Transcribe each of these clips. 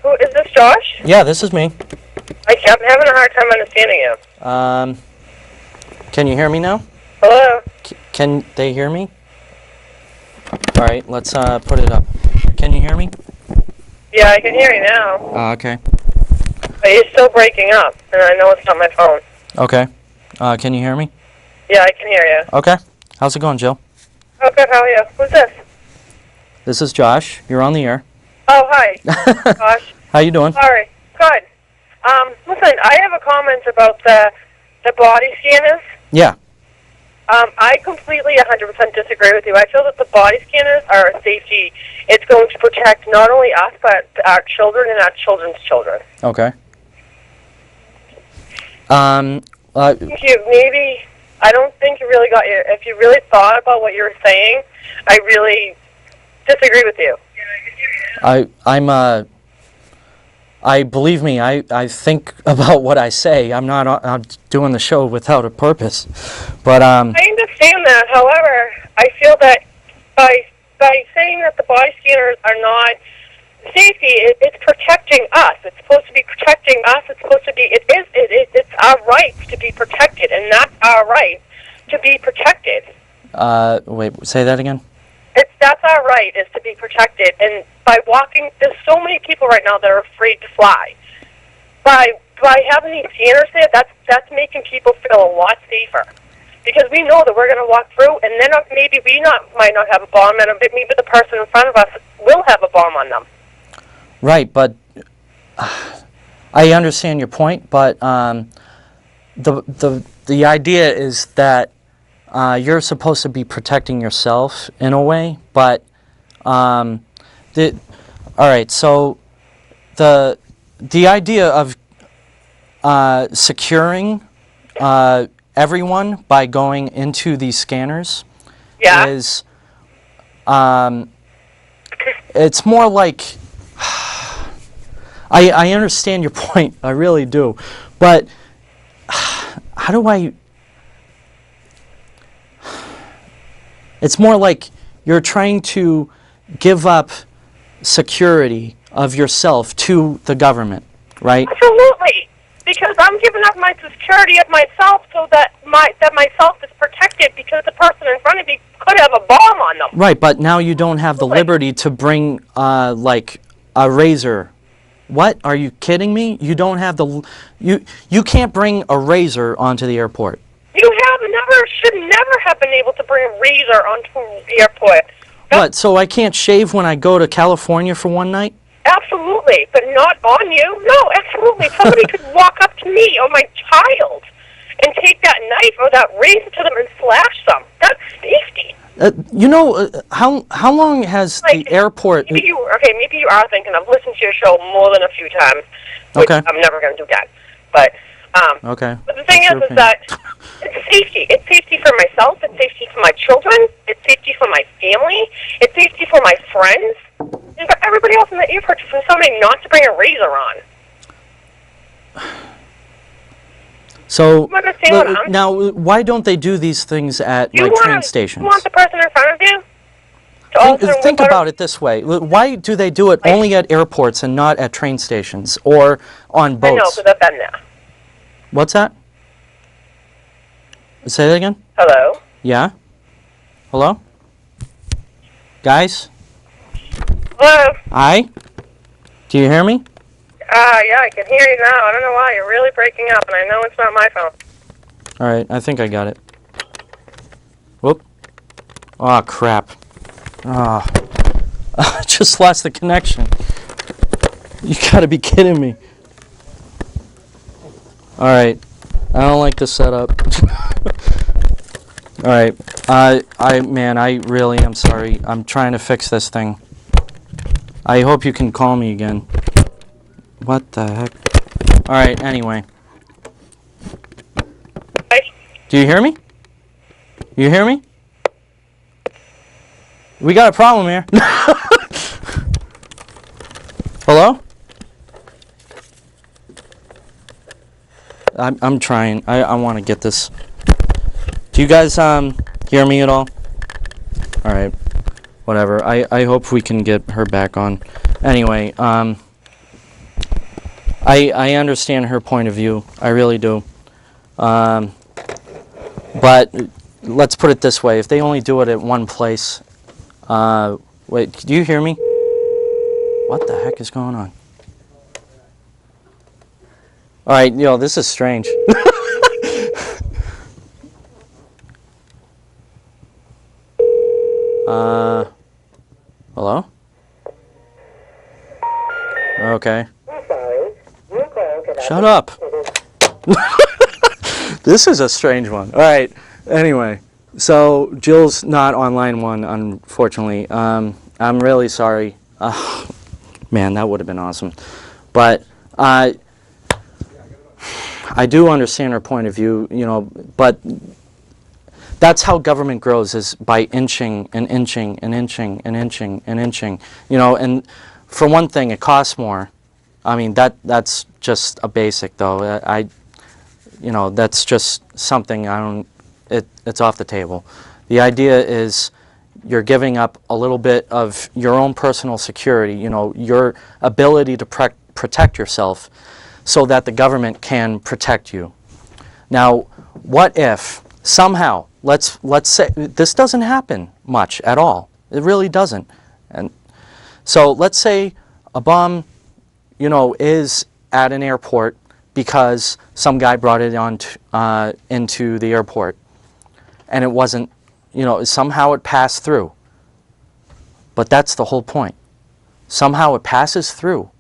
Who is this, Josh? Yeah, this is me. I'm having a hard time understanding you. Can you hear me now? Hello? Can they hear me? All right, let's put it up. Can you hear me? Yeah, I can hear you now. Okay. But you're still breaking up, and I know it's not my phone. Okay. Can you hear me? Yeah, I can hear you. Okay. How's it going, Jill? Oh, good. How are you? Who's this? This is Josh. You're on the air. Oh, hi. Josh. How you doing? Sorry. Good. Listen, I have a comment about the body scanners. Yeah. I completely 100% disagree with you. I feel that the body scanners are a safety. It's going to protect not only us, but our children and our children's children. Okay. I don't think you really got your... If you really thought about what you were saying, I really disagree with you. Believe me, I think about what I say. I'm doing the show without a purpose. But I understand that. However, I feel that by saying that the body scanners are not safety, it's protecting us. It's supposed to be protecting us. It's supposed to be. It's our right to be protected, and that's our right to be protected. Wait, say that again. That's our right, is to be protected. And by walking, there's so many people right now that are afraid to fly. By having these scanners there, that's making people feel a lot safer. Because we know that we're going to walk through, and then maybe might not have a bomb, and maybe the person in front of us will have a bomb on them. Right, but I understand your point. But the idea is that you're supposed to be protecting yourself in a way. But all right, so the idea of securing everyone by going into these scanners is it's more like I understand your point, I really do, but how do I... It's more like you're trying to give up security of yourself to the government, right? Absolutely. Because I'm giving up my security of myself so that myself is protected, because the person in front of me could have a bomb on them. Right, but now you don't have the liberty to bring, like, a razor. What? Are you kidding me? You don't have the... You can't bring a razor onto the airport. Should never have been able to bring a razor onto the airport. What, so I can't shave when I go to California for one night? Absolutely, but not on you. No, absolutely. Somebody could walk up to me or my child and take that knife or that razor to them and slash them. That's safety. How long has the airport... Maybe you are thinking, I've listened to your show more than a few times, which I'm never going to do that. But, okay. But the thing is that it's safety. It's safety for myself. It's safety for my children. It's safety for my family. It's safety for my friends. And for everybody else in the airport, for somebody not to bring a razor on. So, now, why don't they do these things at train stations? You want the person in front of you? Think about it this way. Why do they do it only at airports and not at train stations or on boats? I know, because I've been there. What's that? Say that again? Hello? Yeah? Hello? Guys? Hello? Hi? Do you hear me? Yeah, I can hear you now. I don't know why. You're really breaking up, and I know it's not my phone. All right, I think I got it. Whoop. Oh, crap. Oh. I just lost the connection. You gotta be kidding me. All right. I don't like the setup. All right. I really am sorry. I'm trying to fix this thing. I hope you can call me again. What the heck? All right, anyway. Do you hear me? You hear me? We got a problem here. Hello? I'm trying. I want to get this. Do you guys hear me at all? All right. Whatever. I hope we can get her back on. Anyway, I understand her point of view. I really do. But let's put it this way. If they only do it at one place... wait, do you hear me? What the heck is going on? All right, this is strange. Hello? Okay. Shut up. This is a strange one. All right. Anyway, so Jill's not on line one, unfortunately. I'm really sorry. Man, that would have been awesome. But I do understand her point of view, but that's how government grows, is by inching and inching and inching and inching and inching. And for one thing, it costs more. I mean, that's just a basic, though. That's just something it's off the table. The idea is you're giving up a little bit of your own personal security, your ability to protect yourself so that the government can protect you. Now, what if somehow, let's say, this doesn't happen much at all. It really doesn't. And so let's say a bomb, is at an airport because some guy brought it on into the airport, and it wasn't, somehow it passed through. But that's the whole point. Somehow it passes through.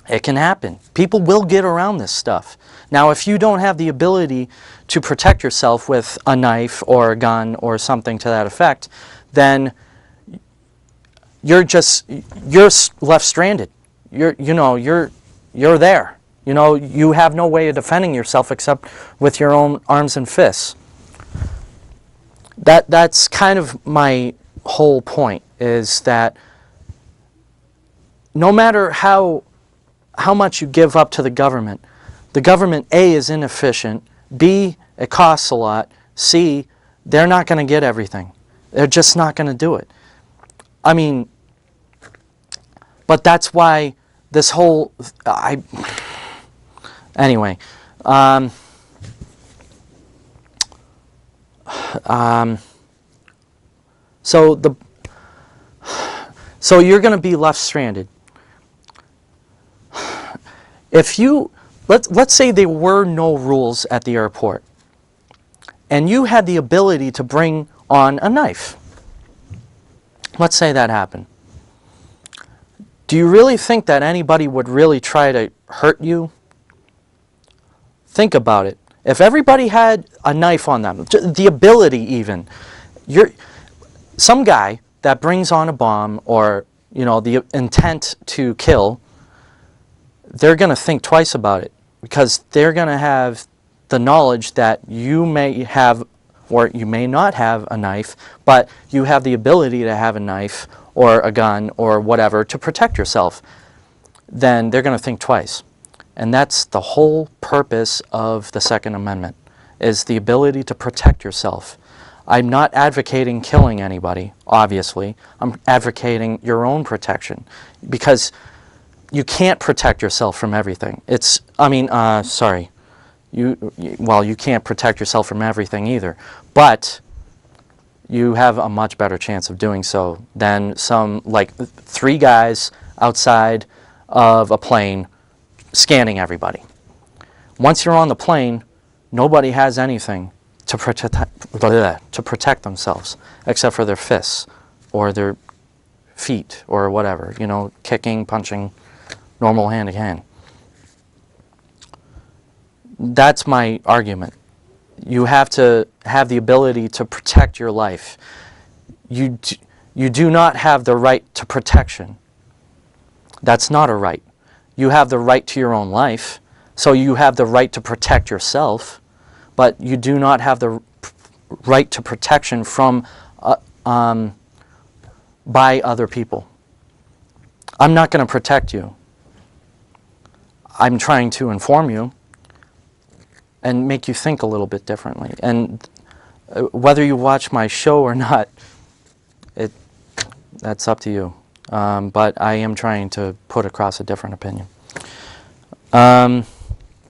It can happen. People will get around this stuff. Now, if you don't have the ability to protect yourself with a knife or a gun or something to that effect, then you're left stranded. You're there. You have no way of defending yourself except with your own arms and fists. That's kind of my whole point, is that no matter how much you give up to the government, A, is inefficient, B, it costs a lot, C, they're not going to get everything. They're just not going to do it. I mean, but that's why this whole... Anyway, so you're going to be left stranded. If let's say there were no rules at the airport, and you had the ability to bring on a knife. Let's say that happened. Do you really think that anybody would really try to hurt you? Think about it. If everybody had a knife on them, the ability even, some guy that brings on a bomb or the intent to kill, they're going to think twice about it, because they're going to have the knowledge that you may have or you may not have a knife, but you have the ability to have a knife or a gun or whatever to protect yourself. Then they're going to think twice. And that's the whole purpose of the Second Amendment, is the ability to protect yourself. I'm not advocating killing anybody, obviously. I'm advocating your own protection, because you can't protect yourself from everything. You can't protect yourself from everything either. But you have a much better chance of doing so than some, like, 3 guys outside of a plane scanning everybody. Once you're on the plane, nobody has anything to protect themselves except for their fists or their feet or whatever, kicking, punching, normal hand to hand. That's my argument. You have to have the ability to protect your life. You do not have the right to protection. That's not a right. You have the right to your own life, so you have the right to protect yourself, but you do not have the right to protection from by other people. I'm not going to protect you. I'm trying to inform you and make you think a little bit differently. And whether you watch my show or not, that's up to you. But I am trying to put across a different opinion. Um,